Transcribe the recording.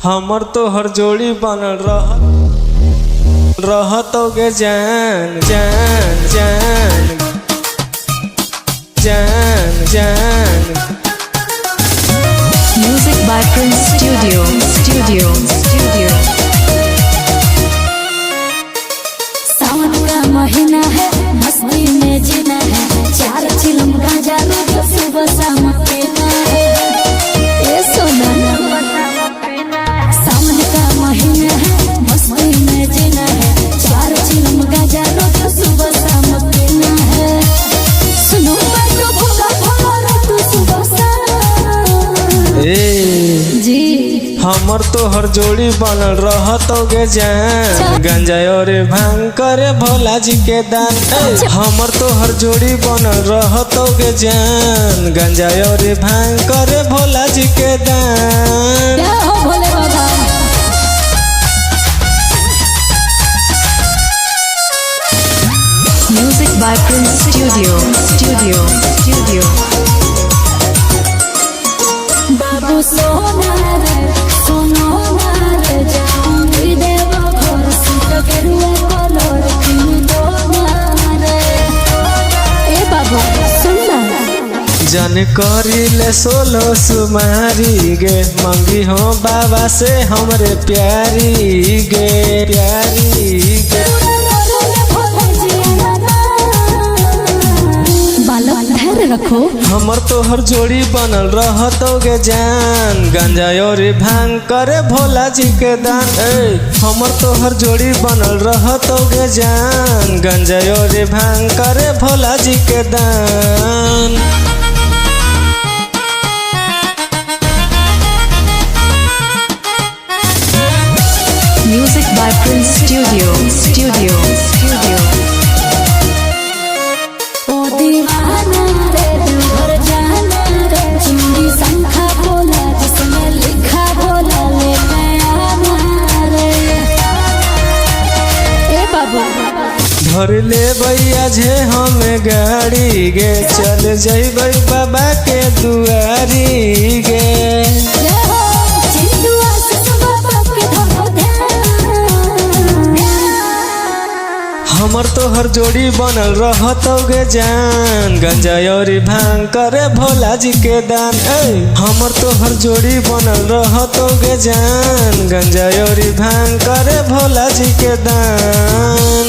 हमर तो हर जोड़ी बनल रहतोगे जान जान जान जान जान। Music by Prince Studio. सावन का महीना है, मस्ती में जीना है, 4 चिलम गांजा रोज सुबह शाम पीना है। ये सोना सावन का महीना है, मस्ती में जीना है, 4 चिलम गांजा रोज सुबह शाम पीना है। सुनो तो भोला भोला तू सुबह शाम जी हमर तो हर जोड़ी बनल रहतोगे जान गंजा और भांग करे भोला जी के दान। हमर तो हर जोड़ी बनल रहतोगे जान गंजा और भांग करे भोला जी के दान। क्या हो भोले बाबा। Music by Prince Studio. बाबू सोना रे सोनो रे जाऊंगी देव घर सीट के रुए कलर की दो रे। ए बाबू सुनना जन करिले 16 सुमारी गे मंगी हो बाबा से हमरे प्यारी गे रखो। हमर तो हर जोड़ी बनल रहतोगे जान गंजा और भांग करे भोला जी के दान। हमर तो हर जोड़ी बनल रहतोगे जान गंजा और भांग करे भोला जी के दान। Music by Prince Studio. ओ दीवाना रे घर जाना रे चूड़ी संखा बोला जिसमें लिखा बोला ले आना रे। ए बाबू धर ले भैया झे हम गाड़ी गे चल जइबै बाबा के दुआरी गे। हमर तो हर जोड़ी बनल रहतोगे जान गंजा और भांग करे भोला जी के दान। हमर तो हर जोड़ी बनल रहतोगे जान गंजा और भांग करे भोला जी के दान।